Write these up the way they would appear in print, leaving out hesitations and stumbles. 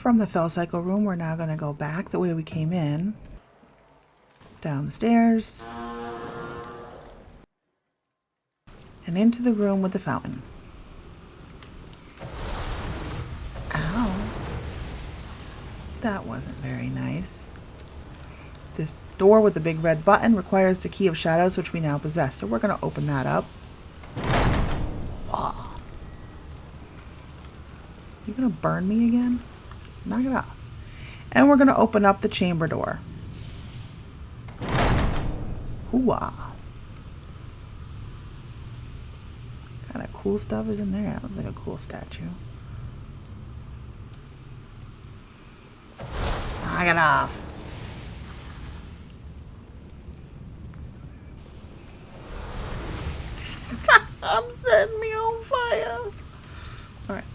From the Felcycle room, we're now going to go back the way we came in, down the stairs, and into the room with the fountain. Ow. That wasn't very nice. This door with the big red button requires the key of shadows, which we now possess. So we're going to open that up. Wow. You going to burn me again? Knock it off. And we're going to open up the chamber door. Hooah. What kind of cool stuff is in there? That looks like a cool statue. Knock it off. Stop setting me on fire. Alright.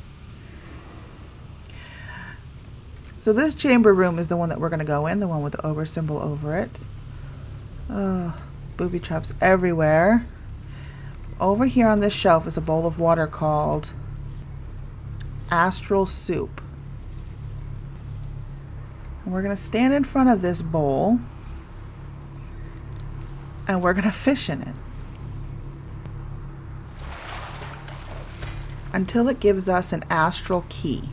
So this chamber room is the one that we're going to go in, the one with the ogre symbol over it. Booby traps everywhere. Over here on this shelf is a bowl of water called Astral Soup. And we're going to stand in front of this bowl and we're going to fish in it until it gives us an astral key.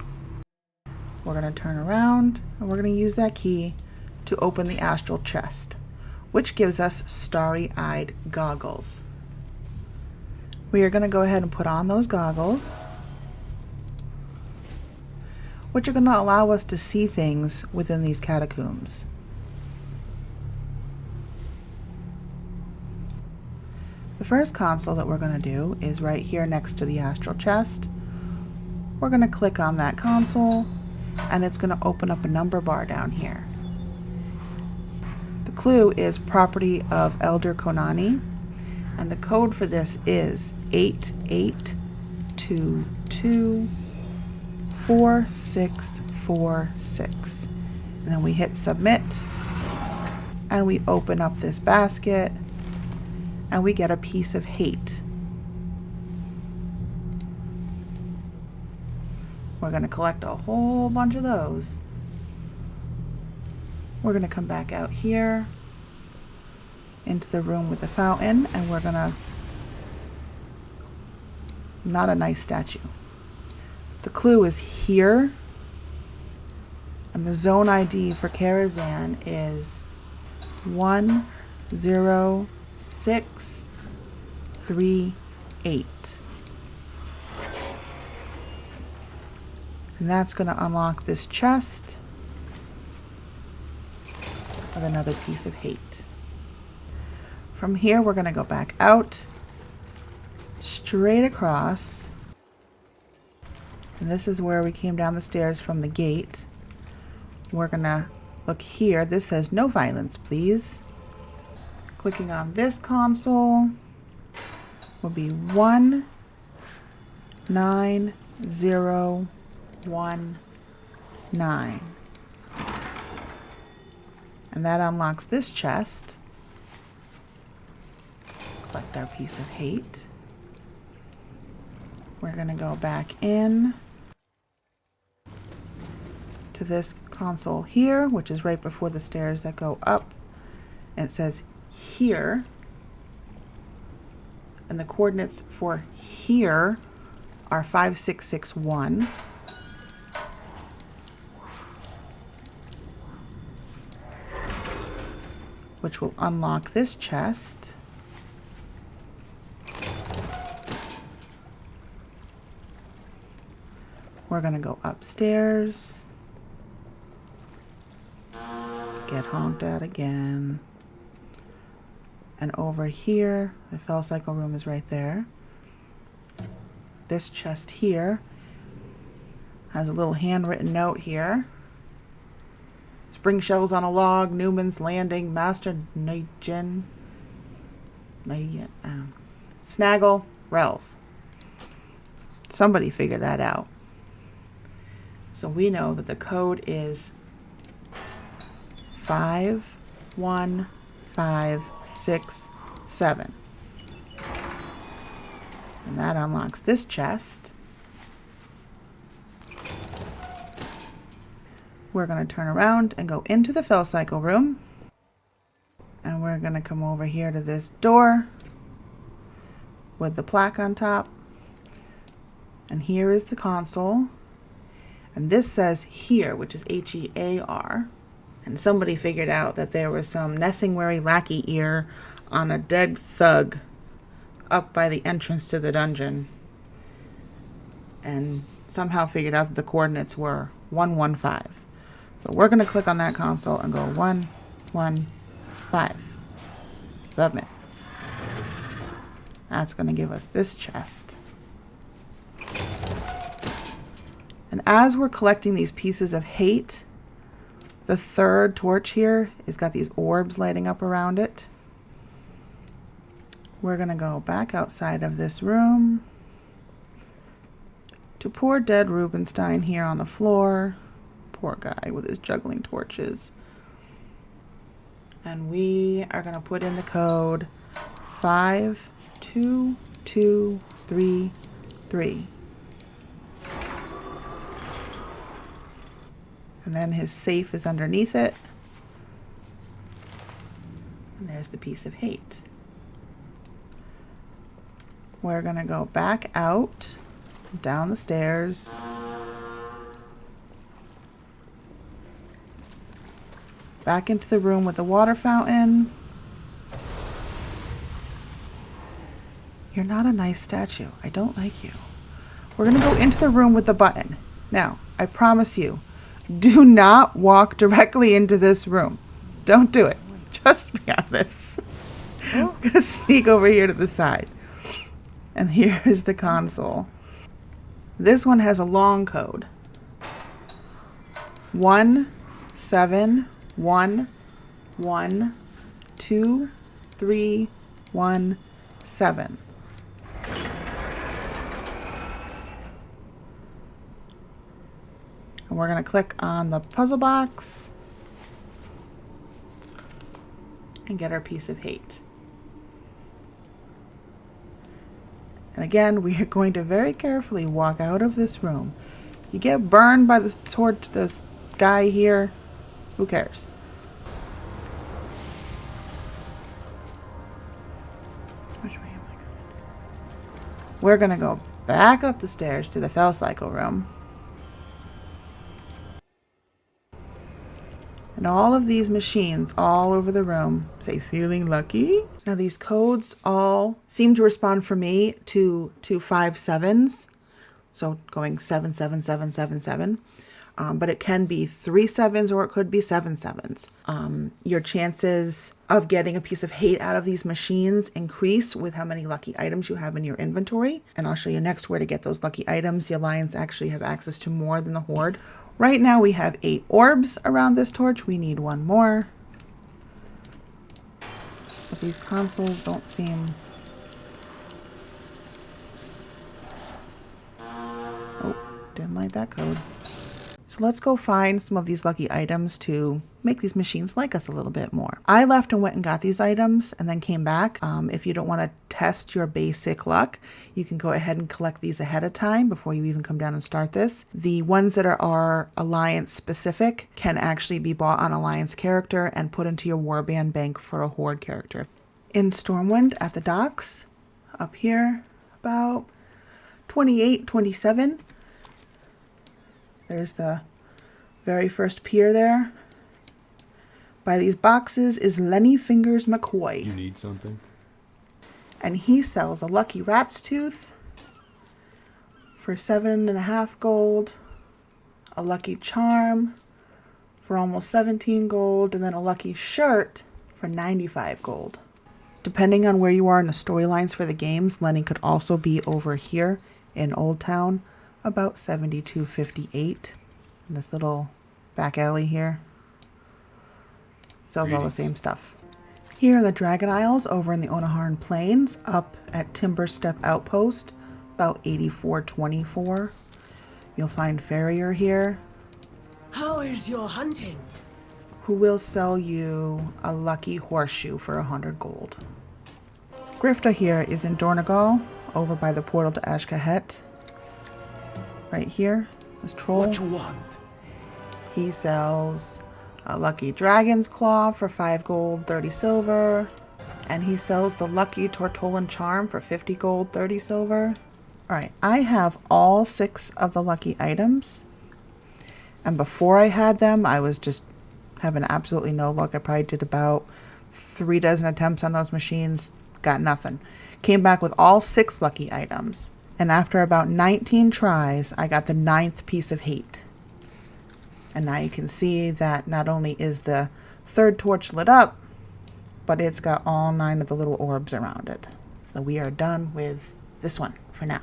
We're going to turn around and we're going to use that key to open the astral chest, which gives us Starry-Eyed goggles. We are going to go ahead and put on those goggles, which are going to allow us to see things within these catacombs. The first console that we're going to do is right here next to the astral chest. We're going to click on that console and it's going to open up a number bar down here. The clue is property of Elder Konani, and the code for this is 88224646. And then we hit submit and we open up this basket and we get a piece of hate. We're going to collect a whole bunch of those. We're going to come back out here into the room with the fountain, and we're going to... Not a nice statue. The clue is here, and the zone ID for Karazhan is 10638. And that's going to unlock this chest with another piece of hate. From here, we're going to go back out, straight across. And this is where we came down the stairs from the gate. We're going to look here. This says no violence, please. Clicking on this console will be 19019. And that unlocks this chest. Collect our piece of hate. We're going to go back in to this console here, which is right before the stairs that go up. And it says here. And the coordinates for here are 5661. Which will unlock this chest. We're going to go upstairs. Get honked at again. And over here, the Felcycle room is right there. This chest here has a little handwritten note here. Spring shells on a log, Newman's Landing, Master Nagen, Snaggle, Rells. Somebody figure that out. So we know that the code is 51567. And that unlocks this chest. we're going to turn around and go into the Felcycle room. And we're going to come over here to this door with the plaque on top. And here is the console. And this says here, which is H-E-A-R. And somebody figured out that there was some Nessingwary lackey ear on a dead thug up by the entrance to the dungeon. And somehow figured out that the coordinates were 115. So we're going to click on that console and go 115. Submit. That's going to give us this chest. And as we're collecting these pieces of hate, the third torch here has got these orbs lighting up around it. We're going to go back outside of this room to poor dead Rubenstein here on the floor. Poor guy with his juggling torches. And we are going to put in the code 52233. And then his safe is underneath it. And there's the piece of hate. We're going to go back out, down the stairs. Back into the room with the water fountain. You're not a nice statue. I don't like you. We're going to go into the room with the button. Now, I promise you, do not walk directly into this room. Don't do it. Trust me on this. I'm going to sneak over here to the side. And here is the console. This one has a long code. 171123317. And we're going to click on the puzzle box and get our piece of hate. And again, we are going to very carefully walk out of this room. You get burned by this torch, this guy here. Who cares? Which way am I going? We're going to go back up the stairs to the Felcycle room. And all of these machines all over the room say, feeling lucky? Now these codes all seem to respond for me to 5 sevens. So going 77777. But it can be 3 sevens or it could be 7 sevens. Your chances of getting a piece of hate out of these machines increase with how many lucky items you have in your inventory. And I'll show you next where to get those lucky items. The Alliance actually have access to more than the Horde. Right now we have 8 orbs around this torch. We need 1 more. But these consoles don't seem... Oh, didn't like that code. So let's go find some of these lucky items to make these machines like us a little bit more. I left and went and got these items and then came back. If you don't want to test your basic luck, you can go ahead and collect these ahead of time before you even come down and start this. The ones that are Alliance specific can actually be bought on Alliance character and put into your warband bank for a Horde character. In Stormwind at the docks, up here, about 28, 27. There's the very first pier there. By these boxes is Lenny Fingers McCoy. You need something? And he sells a lucky rat's tooth for 7.5 gold, a lucky charm for almost 17 gold, and then a lucky shirt for 95 gold. Depending on where you are in the storylines for the games, Lenny could also be over here in Old Town, about 72.58 in this little back alley here. Sells all the same stuff. Here are the Dragon Isles over in the Onaharn Plains, up at Timber Step Outpost, about 84.24. You'll find Farrier here. How is your hunting? Who will sell you a lucky horseshoe for 100 gold. Grifta here is in Dornogal, over by the portal to Ashkahet. Right here, this troll. What you want? He sells a Lucky Dragon's Claw for 5 gold, 30 silver. And he sells the Lucky Tortolan Charm for 50 gold, 30 silver. Alright, I have all 6 of the lucky items. And before I had them, I was just having absolutely no luck. I probably did about 3 dozen attempts on those machines. Got nothing. Came back with all 6 lucky items. And after about 19 tries, I got the 9th piece of hate. And now you can see that not only is the 3rd torch lit up, but it's got all 9 of the little orbs around it. So we are done with this one for now.